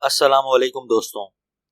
अस्सलाम वालेकुम दोस्तों,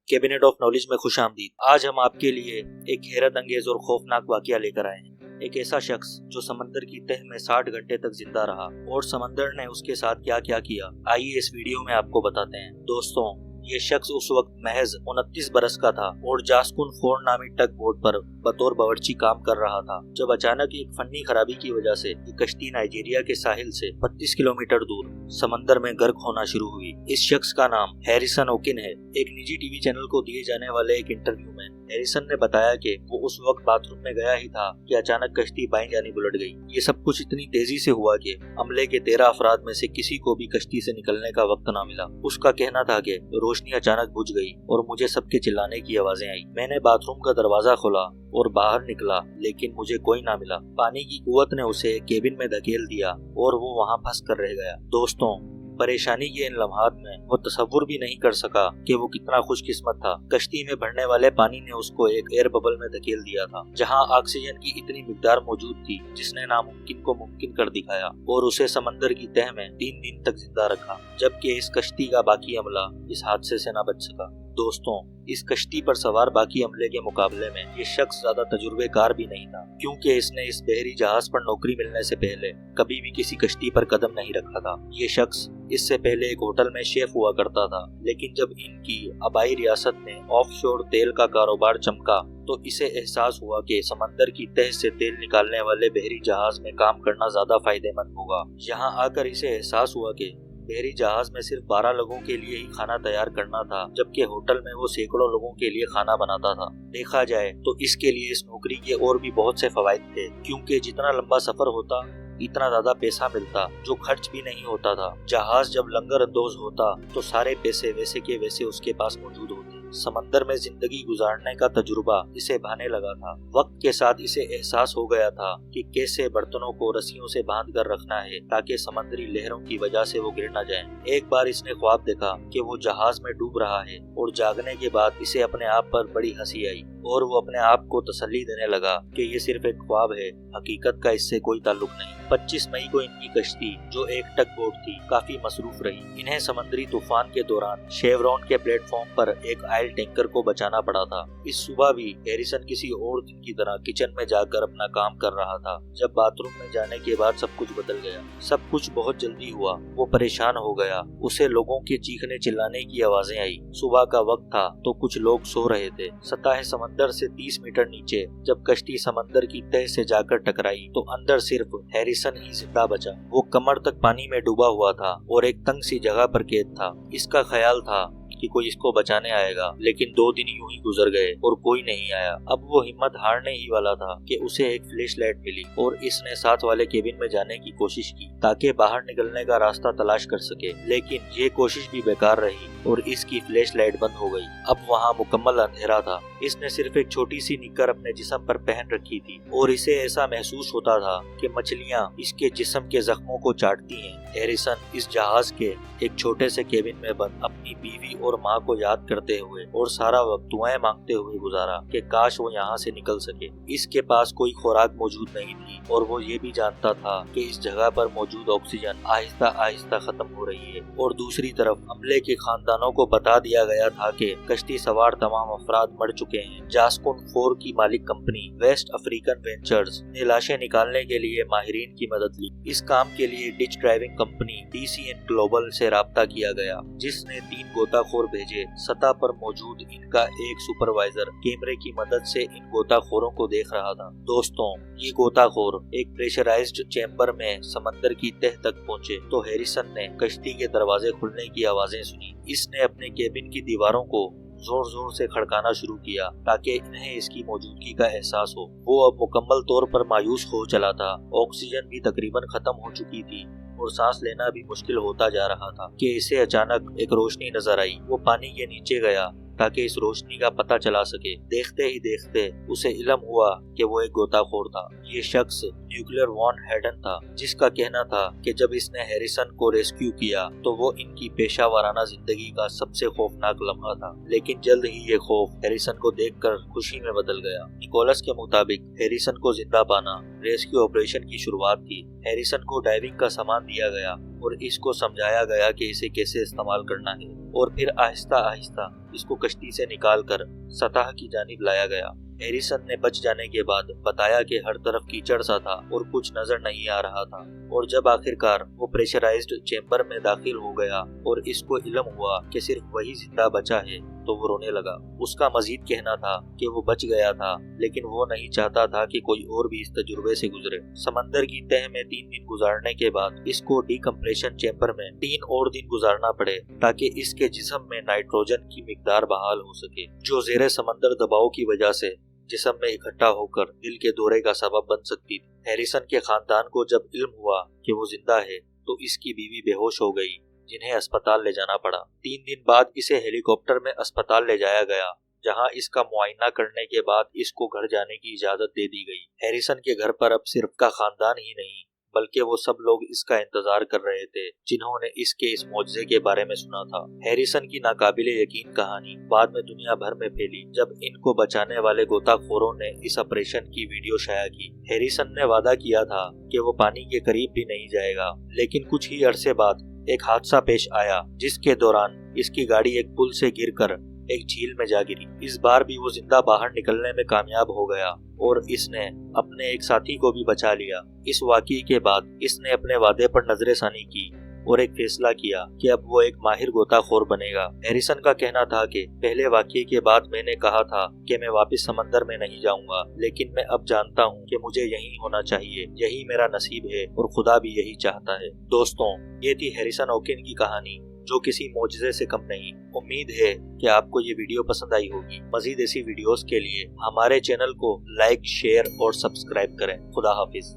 कैबिनेट ऑफ नॉलेज में खुश आमदीद। आज हम आपके लिए एक हैरत अंगेज और खौफनाक वाकया लेकर आए हैं। एक ऐसा शख्स जो समंदर की तह में 60 घंटे तक जिंदा रहा और समंदर ने उसके साथ क्या क्या किया, आइए इस वीडियो में आपको बताते हैं। दोस्तों, ये शख्स उस वक्त महज 29 बरस का था और जास्कुन फोर नामी टग बोट पर बतौर बावर्ची काम कर रहा था, जब अचानक एक फन्नी खराबी की वजह से ये कश्ती नाइजीरिया के साहिल से 32 किलोमीटर दूर समंदर में गर्क होना शुरू हुई। इस शख्स का नाम हैरिसन ओकिन है। एक निजी टीवी चैनल को दिए जाने वाले एक इंटरव्यू में हैरिसन ने बताया कि वो उस वक्त बाथरूम में गया ही था कि अचानक कश्ती बाईं जानिब उलट गई। ये सब कुछ इतनी तेजी से हुआ कि अमले के 13 अफराद में से किसी को भी कश्ती से निकलने का वक्त न मिला। उसका कहना था कि रोशनी अचानक बुझ गई और मुझे सबके चिल्लाने की आवाजें आई। मैंने बाथरूम का दरवाजा खोला और बाहर निकला, लेकिन मुझे कोई ना मिला। पानी की कुव्वत ने उसे केबिन में धकेल दिया और वो वहाँ फंस कर रह गया। दोस्तों, परेशानी के इन लम्हात में वो तसव्वुर भी नहीं कर सका कि वो कितना खुशकिस्मत था। कश्ती में भरने वाले पानी ने उसको एक एयर बबल में धकेल दिया था, जहां ऑक्सीजन की इतनी मिकदार मौजूद थी जिसने नामुमकिन को मुमकिन कर दिखाया और उसे समंदर की तह में 3 दिन तक जिंदा रखा, जबकि इस कश्ती का बाकी अमला इस हादसे से न बच सका। दोस्तों, इस कश्ती पर सवार बाकी अमले के मुकाबले में ये शख्स ज्यादा तजुर्बेकार भी नहीं था, क्योंकि इसने इस बहरी जहाज पर नौकरी मिलने से पहले कभी भी किसी कश्ती पर कदम नहीं रखा था। ये शख्स इससे पहले एक होटल में शेफ हुआ करता था, लेकिन जब इनकी आबाई रियासत में ऑफशोर तेल का कारोबार चमका तो इसे एहसास हुआ कि समंदर की तह से तेल निकालने वाले बहरी जहाज में काम करना ज्यादा फायदेमंद होगा। यहाँ आकर इसे एहसास हुआ कि बहरी जहाज में सिर्फ 12 लोगों के लिए ही खाना तैयार करना था, जबकि होटल में वो सैकड़ों लोगों के लिए खाना बनाता था। देखा जाए तो इसके लिए इस नौकरी के और भी बहुत से फवायद थे, क्योंकि जितना लंबा सफर होता इतना ज्यादा पैसा मिलता, जो खर्च भी नहीं होता था। जहाज जब लंगर अंदोज होता तो सारे पैसे वैसे के वैसे उसके पास मौजूद होते। समंदर में जिंदगी गुजारने का तजुर्बा इसे भाने लगा था। वक्त के साथ इसे एहसास हो गया था कि कैसे बर्तनों को रस्सियों से बांध कर रखना है ताकि समंदरी लहरों की वजह से वो गिर न जाएं। एक बार इसने ख्वाब देखा कि वो जहाज में डूब रहा है और जागने के बाद इसे अपने आप पर बड़ी हंसी आई और वो अपने आप को तसल्ली देने लगा कि ये सिर्फ एक ख्वाब है, हकीकत का इससे कोई ताल्लुक नहीं। 25 मई को इनकी कश्ती, जो एक टग बोट थी, काफी मसरूफ रही। इन्हें समंदरी तूफान के दौरान शेवरॉन के प्लेटफॉर्म पर एक ऑयल टैंकर को बचाना पड़ा था। इस सुबह भी हैरिसन किसी और दिन की तरह किचन में जाकर अपना काम कर रहा था, जब बाथरूम में जाने के बाद सब कुछ बदल गया। सब कुछ बहुत जल्दी हुआ। वो परेशान हो गया। उसे लोगों के चीखने चिल्लाने की आवाजें आई। सुबह का वक्त था तो कुछ लोग सो रहे थे। सतह समंदर से 30 मीटर नीचे जब कश्ती समंदर की तह से जाकर टकराई तो अंदर सिर्फ हैरिसन ही जिंदा बचा। वो कमर तक पानी में डूबा हुआ था और एक तंग सी जगह पर कैद था। इसका ख्याल था कि कोई इसको बचाने आएगा, लेकिन 2 दिन यूं ही गुजर गए और कोई नहीं आया। अब वो हिम्मत हारने ही वाला था कि उसे एक फ्लैश लाइट मिली और इसने साथ वाले केबिन में जाने की कोशिश की ताकि बाहर निकलने का रास्ता तलाश कर सके, लेकिन ये कोशिश भी बेकार रही और इसकी फ्लैश लाइट बंद हो गई। अब वहाँ मुकम्मल अंधेरा था। इसने सिर्फ एक छोटी सी निक्कर अपने जिस्म पर पहन रखी थी और इसे ऐसा महसूस होता था कि मछलियाँ इसके जिस्म के जख्मों को चाटती हैं। हैरिसन इस जहाज के एक छोटे से केबिन में बंद अपनी बीवी और माँ को याद करते हुए और सारा वक्त दुआएं मांगते हुए गुजारा कि काश वो यहाँ से निकल सके। इसके पास कोई खुराक मौजूद नहीं थी और वो ये भी जानता था कि इस जगह पर मौजूद ऑक्सीजन आहिस्ता आहिस्ता खत्म हो रही है। और दूसरी तरफ अमले के खानदानों को बता दिया गया था कि कश्ती सवार तमाम अफराद मर चुके हैं। जास्कुन 4 की मालिक कंपनी वेस्ट अफ्रीकन वेंचर्स ने लाशें निकालने के लिए माहिरीन की मदद ली। इस काम के लिए ditch driving company DCN global से राब्ता किया गया, जिसने 3 गोताखोर भेजे। सतह पर मौजूद इनका एक सुपरवाइजर कैमरे की मदद से इन गोताखोरों को देख रहा था। दोस्तों, ये गोताखोर एक प्रेशराइज्ड चैम्बर में समंदर की तह तक पहुंचे तो हैरिसन ने कश्ती के दरवाजे खुलने की आवाजें सुनी। इसने अपने केबिन की दीवारों को जोर जोर से खड़काना शुरू किया ताकि इन्हें इसकी मौजूदगी का एहसास हो। वो अब मुकम्मल तौर पर मायूस हो चला था। ऑक्सीजन भी तकरीबन खत्म हो चुकी थी और सांस लेना भी मुश्किल होता जा रहा था कि इसे अचानक एक रोशनी नजर आई। वो पानी के नीचे गया ताकि इस रोशनी का पता चला सके। देखते ही देखते उसे इल्म हुआ कि वो एक गोताखोर था। ये शख्स न्यूक्लियर वॉन हेडन था, जिसका कहना था कि जब इसने हैरिसन को रेस्क्यू किया तो वो इनकी पेशा वाराना जिंदगी का सबसे खौफनाक लम्हा था। लेकिन जल्द ही ये खौफ हैरिसन को देखकर खुशी में बदल गया। निकोलस के मुताबिक हैरिसन को जिंदा पाना रेस्क्यू ऑपरेशन की शुरुआत थी। हैरिसन को डाइविंग का सामान दिया गया और इसको समझाया गया कि इसे कैसे इस्तेमाल करना है, और फिर आहिस्ता आहिस्ता इसको कश्ती से निकाल कर सतह की जानिब लाया गया। हैरिसन ने बच जाने के बाद बताया कि हर तरफ कीचड़ सा था और कुछ नजर नहीं आ रहा था, और जब आखिरकार वो प्रेशराइज्ड चेंबर में दाखिल हो गया और इसको इल्म हुआ कि सिर्फ वही जिंदा बचा है, तो वो रोने लगा। उसका मजीद कहना था कि वो बच गया था, लेकिन वो नहीं चाहता था कि कोई और भी इस तजुर्बे से गुजरे। समंदर की तह में 3 दिन गुजारने के बाद इसको डिकम्प्रेशन चेंबर में 3 और दिन गुजारना पड़े, ताकि इसके जिस्म में नाइट्रोजन की मिकदार बहाल हो सके, जो ज़ेरे समंदर दबाव की वजह से जिस्म में इकट्ठा होकर दिल के दौरे का सबब बन सकती थी। हैरिसन के खानदान को जब इल्म हुआ कि वो जिंदा है, तो इसकी बीवी बेहोश हो गई, जिन्हें अस्पताल ले जाना पड़ा। 3 दिन बाद इसे हेलीकॉप्टर में अस्पताल ले जाया गया, जहां इसका मुआयना करने के बाद इसको घर जाने की इजाजत दे दी गई। हैरिसन के घर पर अब सिर्फ का खानदान ही नहीं, बल्कि वो सब लोग इसका इंतजार कर रहे थे जिन्होंने इसके इस मौजज़े के बारे में सुना था। हैरिसन की नाकाबिले यकीन कहानी बाद में दुनिया भर में फैली जब इनको बचाने वाले गोताखोरों ने इस ऑपरेशन की वीडियो शाया की। हैरिसन ने वादा किया था कि वो पानी के करीब भी नहीं जाएगा, लेकिन कुछ ही अरसे बाद एक हादसा पेश आया, जिसके दौरान इसकी गाड़ी एक पुल से गिरकर एक झील में जा गिरी। इस बार भी वो जिंदा बाहर निकलने में कामयाब हो गया और इसने अपने एक साथी को भी बचा लिया। इस वाकये के बाद इसने अपने वादे पर नजरेसानी की और एक फैसला किया कि अब वो एक माहिर गोताखोर बनेगा। हैरिसन का कहना था कि पहले वाकये के बाद मैंने कहा था कि मैं वापस समंदर में नहीं जाऊंगा, लेकिन मैं अब जानता हूँ कि मुझे यहीं होना चाहिए, यही मेरा नसीब है और खुदा भी यही चाहता है। दोस्तों, ये थी हैरिसन ओकेन की कहानी, जो किसी मौजज़े से कम नहीं। उम्मीद है कि आपको ये वीडियो पसंद आई होगी। मजीद ऐसी वीडियोस के लिए हमारे चैनल को लाइक, शेयर और सब्सक्राइब करें। खुदा हाफिज।